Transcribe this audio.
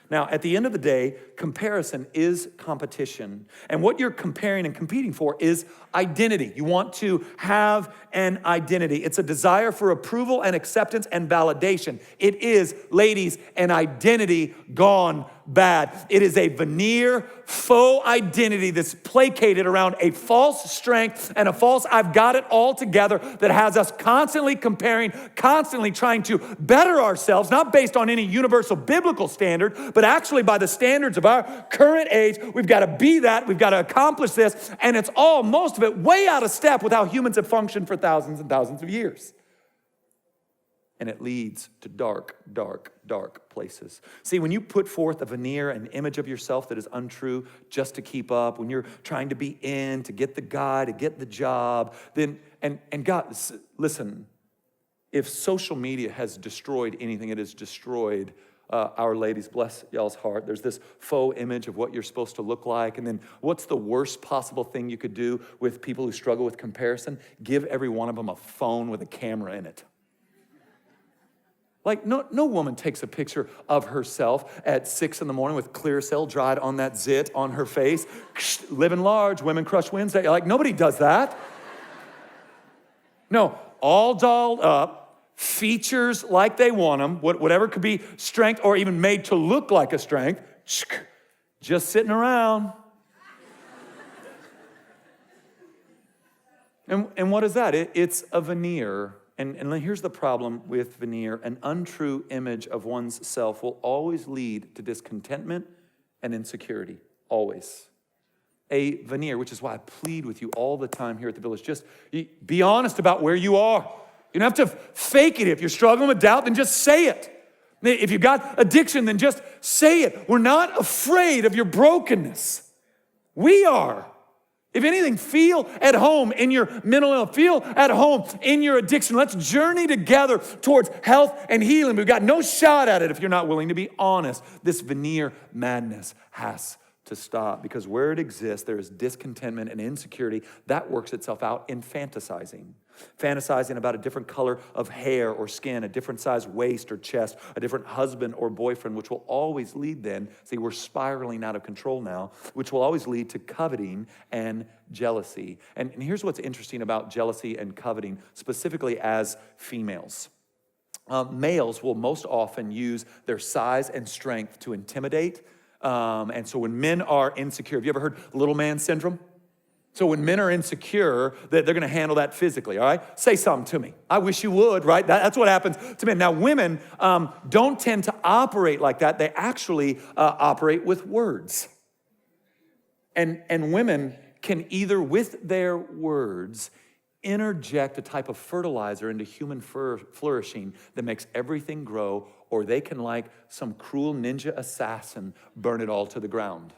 Now, at the end of the day, comparison is competition. And what you're comparing and competing for is identity. You want to have an identity. It's a desire for approval and acceptance and validation. It is, ladies, an identity gone bad. It is a veneer, faux identity that's placated around a false strength and a false I've got it all together that has us constantly comparing, constantly trying to better ourselves, not based on any universal biblical standard, but actually by the standards of our current age. We've got to be that, we've got to accomplish this, and it's all, most of it, way out of step with how humans have functioned for thousands and thousands of years. And it leads to dark, dark, dark places. See, when you put forth a veneer, an image of yourself that is untrue just to keep up, when you're trying to be in, to get the guy, to get the job, then, and God, listen, if social media has destroyed anything, it has destroyed our ladies. Bless y'all's heart. There's this faux image of what you're supposed to look like. And then what's the worst possible thing you could do with people who struggle with comparison? Give every one of them a phone with a camera in it. Like, no woman takes a picture of herself at 6 in the morning with Clearasil dried on that zit on her face. Living large, Women Crush Wednesday. Like, nobody does that. No, all dolled up, features like they want them, whatever could be strength or even made to look like a strength, just sitting around. And what is that? It's a veneer. And here's the problem with veneer. An untrue image of one's self will always lead to discontentment and insecurity, always. A veneer, which is why I plead with you all the time here at the Village, just be honest about where you are. You don't have to fake it. If you're struggling with doubt, then just say it. If you've got addiction, then just say it. We're not afraid of your brokenness. We are. If anything, feel at home in your mental illness. Feel at home in your addiction. Let's journey together towards health and healing. We've got no shot at it if you're not willing to be honest. This veneer madness has to stop, because where it exists, there is discontentment and insecurity. That works itself out in fantasizing. Fantasizing about a different color of hair or skin, a different size waist or chest, a different husband or boyfriend, which will always lead then, see, we're spiraling out of control now, which will always lead to coveting and jealousy. And here's what's interesting about jealousy and coveting, specifically as females. Males will most often use their size and strength to intimidate. And so when men are insecure, have you ever heard little man syndrome? So when men are insecure, they're going to handle that physically, all right? Say something to me. I wish you would, right? That's what happens to men. Now, women don't tend to operate like that. They actually operate with words. And women can either, with their words, interject a type of fertilizer into human flourishing that makes everything grow, or they can, like some cruel ninja assassin, burn it all to the ground.